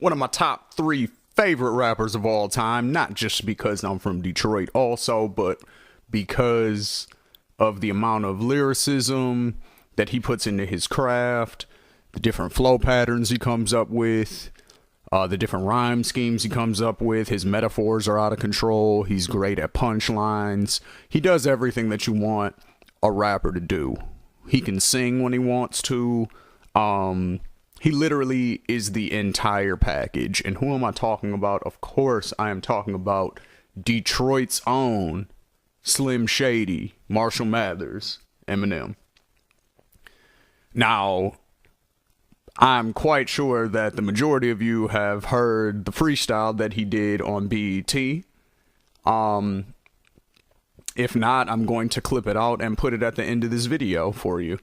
one of my top three favorite rappers of all time, not just because I'm from Detroit also, but because of the amount of lyricism that he puts into his craft, the different flow patterns he comes up with, the different rhyme schemes he comes up with. His metaphors are out of control. He's great at punchlines. He does everything that you want a rapper to do. He can sing when he wants to. He literally is the entire package. And who am I talking about? Of course, I am talking about Detroit's own Slim Shady, Marshall Mathers, Eminem. Now, I'm quite sure that the majority of you have heard the freestyle that he did on BET. If not, I'm going to clip it out and put it at the end of this video for you.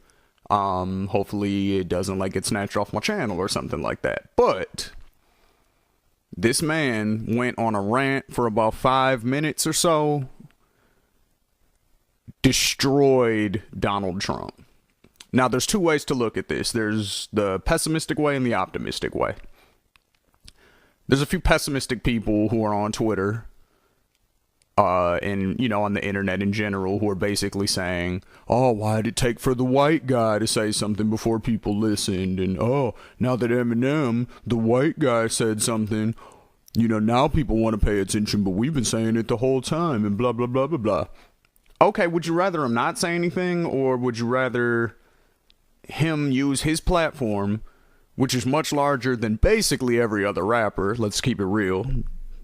Hopefully it doesn't get snatched off my channel or something like that. But this man went on a rant for about 5 minutes or so, destroyed Donald Trump. Now, there's two ways to look at this. There's the pessimistic way and the optimistic way. There's a few pessimistic people who are on Twitter, and, on the internet in general, who are basically saying, oh, why did it take for the white guy to say something before people listened? And, oh, now that Eminem, the white guy, said something, now people want to pay attention, but we've been saying it the whole time, and blah, blah, blah, blah, blah. Okay, would you rather him not say anything, or would you rather him use his platform, which is much larger than basically every other rapper? Let's keep it real.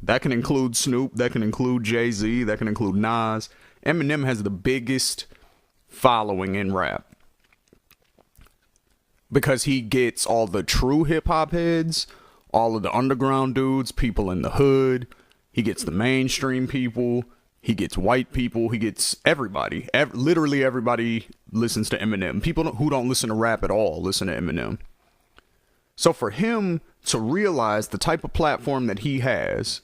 That can include Snoop, that can include Jay-Z, that can include Nas. Eminem has the biggest following in rap because he gets all the true hip-hop heads, all of the underground dudes, people in the hood. He gets the mainstream people. He gets white people. He gets everybody. Literally everybody listens to Eminem. People who don't listen to rap at all listen to Eminem. So for him to realize the type of platform that he has,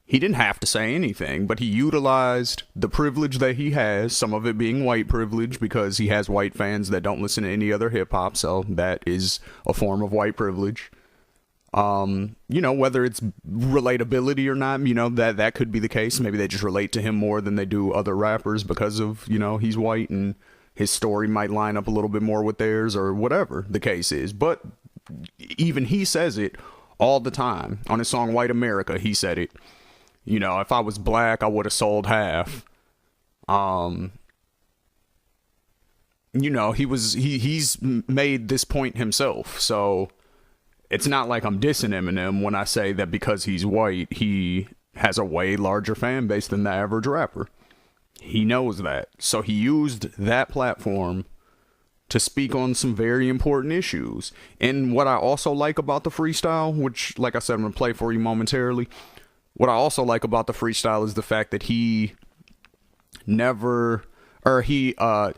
he didn't have to say anything, but he utilized the privilege that he has, some of it being white privilege because he has white fans that don't listen to any other hip hop. So that is a form of white privilege. Whether it's relatability or not, that could be the case. Maybe they just relate to him more than they do other rappers because of, he's white and his story might line up a little bit more with theirs or whatever the case is. But even he says it all the time. On his song White America, he said it. If I was black, I would have sold half. He's made this point himself. So it's not like I'm dissing Eminem when I say that because he's white, he has a way larger fan base than the average rapper. He knows that. So he used that platform to speak on some very important issues. And what I also like about the freestyle, which, like I said, I'm going to play for you momentarily. What I also like about the freestyle is the fact that he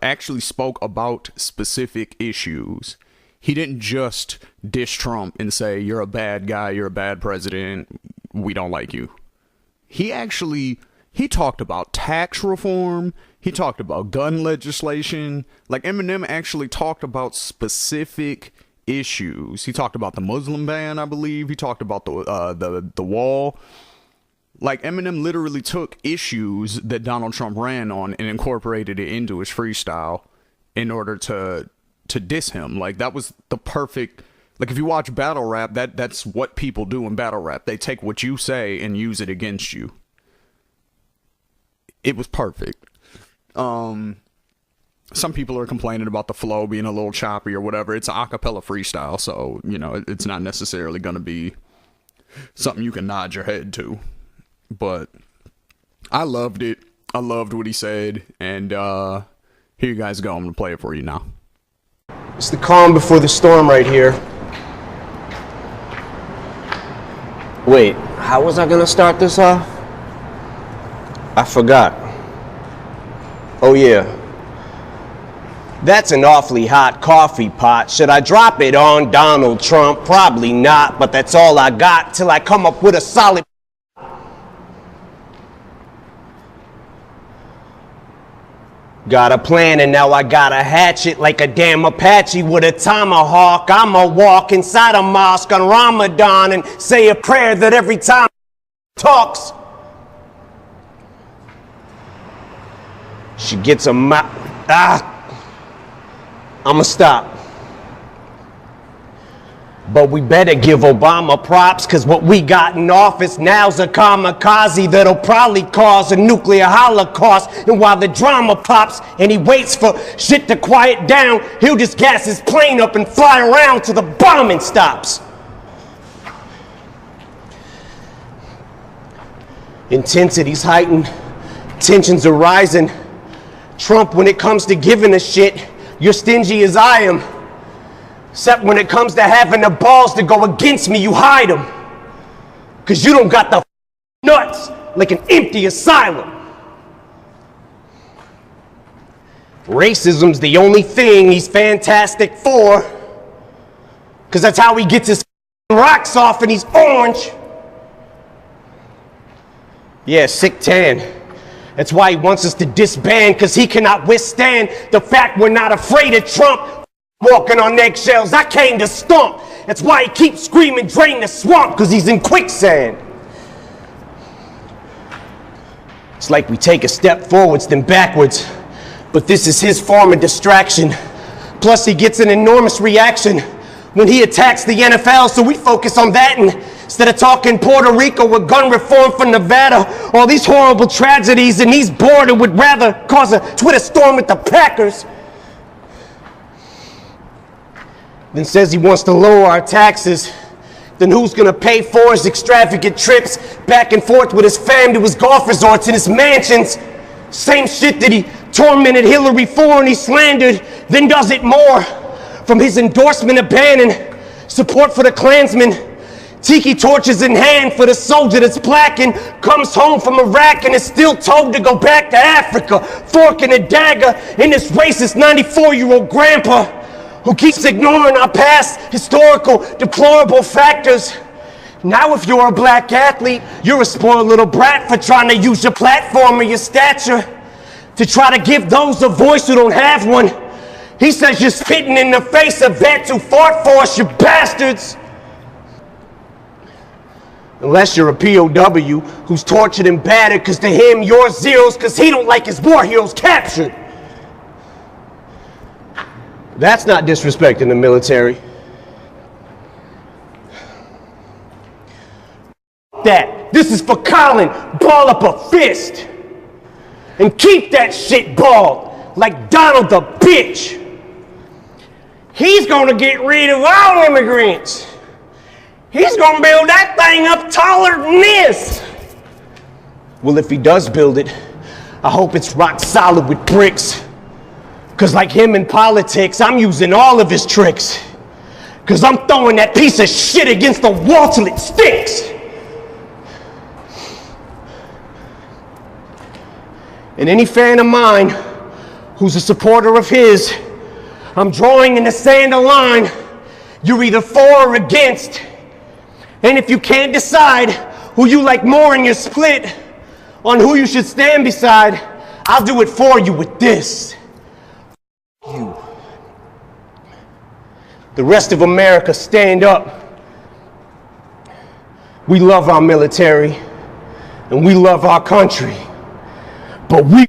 actually spoke about specific issues. He didn't just diss Trump and say, you're a bad guy, you're a bad president, we don't like you. He talked about tax reform. He talked about gun legislation. Eminem actually talked about specific issues. He talked about the Muslim ban, I believe. He talked about the wall. Eminem literally took issues that Donald Trump ran on and incorporated it into his freestyle in order to diss him. That was the perfect, if you watch battle rap, that's what people do in battle rap. They take what you say and use it against you. It was perfect. Some people are complaining about the flow being a little choppy or whatever. It's an acapella freestyle, so it's not necessarily going to be something you can nod your head to. But I loved it. I loved what he said, and here you guys go. I'm gonna play it for you now. It's the calm before the storm right here. Wait, how was I gonna start this off? I forgot. Oh yeah. That's an awfully hot coffee pot. Should I drop it on Donald Trump? Probably not, but that's all I got till I come up with a solid. Got a plan and now I got a hatchet like a damn Apache with a tomahawk. I'ma walk inside a mosque on Ramadan and say a prayer that every time talks, she gets a mouth. I'ma stop. But we better give Obama props, cause what we got in office now's a kamikaze that'll probably cause a nuclear holocaust. And while the drama pops and he waits for shit to quiet down, he'll just gas his plane up and fly around till the bombing stops. Intensity's heightened, tensions are rising. Trump, when it comes to giving a shit, you're stingy as I am. Except when it comes to having the balls to go against me, you hide them. Cause you don't got the nuts like an empty asylum. Racism's the only thing he's fantastic for. Cause that's how he gets his rocks off and he's orange. Yeah, sick tan. That's why he wants us to disband, cause he cannot withstand the fact we're not afraid of Trump. Walking on eggshells, I came to stomp. That's why he keeps screaming, drain the swamp, cause he's in quicksand. It's like we take a step forwards, then backwards. But this is his form of distraction. Plus he gets an enormous reaction when he attacks the NFL, so we focus on that instead of talking Puerto Rico with gun reform for Nevada. All these horrible tragedies and he's bored and would rather cause a Twitter storm with the Packers. Then says he wants to lower our taxes. Then who's gonna pay for his extravagant trips back and forth with his fam to his golf resorts and his mansions? Same shit that he tormented Hillary for and he slandered, then does it more. From his endorsement of banning support for the Klansmen, tiki torches in hand for the soldier that's blacking, comes home from Iraq and is still told to go back to Africa, fork and a dagger in this racist 94-year-old grandpa who keeps ignoring our past historical deplorable factors. Now if you're a black athlete, you're a spoiled little brat for trying to use your platform or your stature to try to give those a voice who don't have one. He says you're spitting in the face of vets who fought for us, you bastards. Unless you're a POW who's tortured and battered, cause to him you're zeros cause he don't like his war heroes captured. That's not disrespecting the military. That. This is for Colin. Ball up a fist. And keep that shit balled like Donald the bitch. He's gonna get rid of all immigrants. He's gonna build that thing up taller than this. Well, if he does build it, I hope it's rock solid with bricks. Cause like him in politics, I'm using all of his tricks. Cause I'm throwing that piece of shit against the wall till it sticks. And any fan of mine who's a supporter of his, I'm drawing in the sand a line. You're either for or against. And if you can't decide who you like more and you're split on who you should stand beside, I'll do it for you with this. You. The rest of America, stand up. We love our military and we love our country, but we